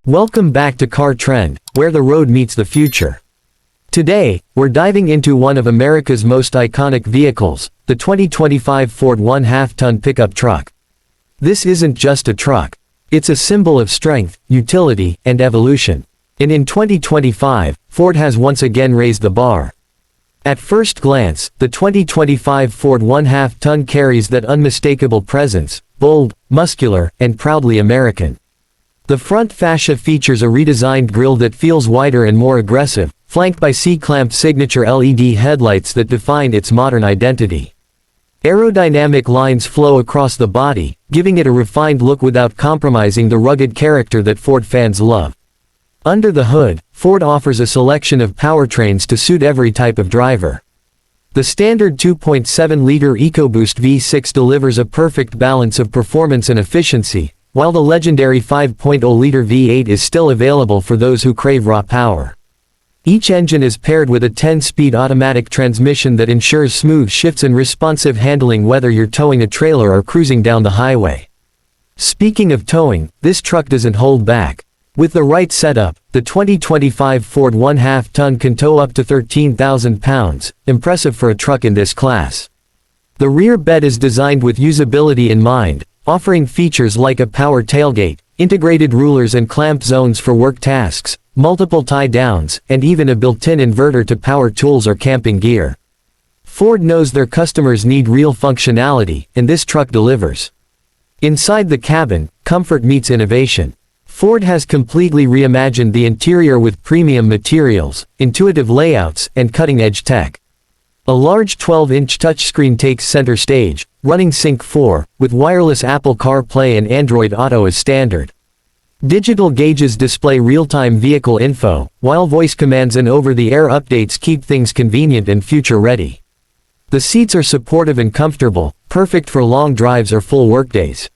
Welcome back to Car Trend, where the road meets the future. Today, we're diving into one of America's most iconic vehicles, the 2025 Ford 1/2-ton pickup truck. This isn't just a truck. It's a symbol of strength, utility, and evolution. And in 2025, Ford has once again raised the bar. At first glance, the 2025 Ford 1/2-ton carries that unmistakable presence, bold, muscular, and proudly American. The front fascia features a redesigned grille that feels wider and more aggressive, flanked by C-clamp signature LED headlights that define its modern identity. Aerodynamic lines flow across the body, giving it a refined look without compromising the rugged character that Ford fans love. Under the hood, Ford offers a selection of powertrains to suit every type of driver. The standard 2.7-liter EcoBoost V6 delivers a perfect balance of performance and efficiency, while the legendary 5.0-liter V8 is still available for those who crave raw power. Each engine is paired with a 10-speed automatic transmission that ensures smooth shifts and responsive handling whether you're towing a trailer or cruising down the highway. Speaking of towing, this truck doesn't hold back. With the right setup, the 2025 Ford 1/2-ton can tow up to 13,000 pounds, impressive for a truck in this class. The rear bed is designed with usability in mind, offering features like a power tailgate, integrated rulers and clamp zones for work tasks, multiple tie-downs, and even a built-in inverter to power tools or camping gear. Ford knows their customers need real functionality, and this truck delivers. Inside the cabin, comfort meets innovation. Ford has completely reimagined the interior with premium materials, intuitive layouts, and cutting-edge tech. A large 12-inch touchscreen takes center stage, running Sync 4, with wireless Apple CarPlay and Android Auto as standard. Digital gauges display real-time vehicle info, while voice commands and over-the-air updates keep things convenient and future-ready. The seats are supportive and comfortable, perfect for long drives or full workdays.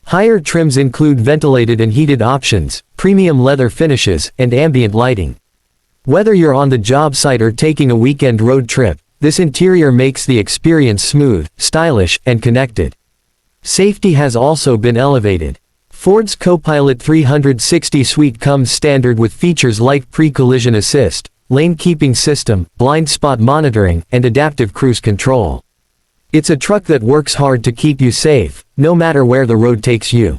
Higher trims include ventilated and heated options, premium leather finishes, and ambient lighting. Whether you're on the job site or taking a weekend road trip, this interior makes the experience smooth, stylish, and connected. Safety has also been elevated. Ford's Copilot 360 suite comes standard with features like pre-collision assist, lane keeping system, blind spot monitoring, and adaptive cruise control. It's a truck that works hard to keep you safe, no matter where the road takes you.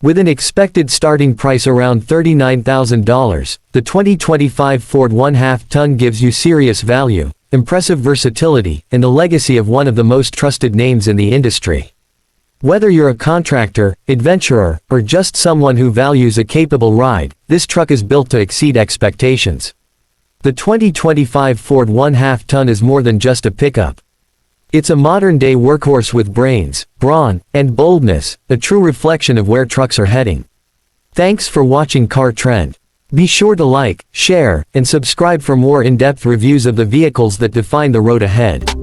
With an expected starting price around $39,000, the 2025 Ford 1/2-ton gives you serious value, impressive versatility, and the legacy of one of the most trusted names in the industry. Whether you're a contractor, adventurer, or just someone who values a capable ride, this truck is built to exceed expectations. The 2025 Ford 1/2-ton is more than just a pickup. It's a modern-day workhorse with brains, brawn, and boldness, a true reflection of where trucks are heading. Thanks for watching Car Trend. Be sure to like, share, and subscribe for more in-depth reviews of the vehicles that define the road ahead.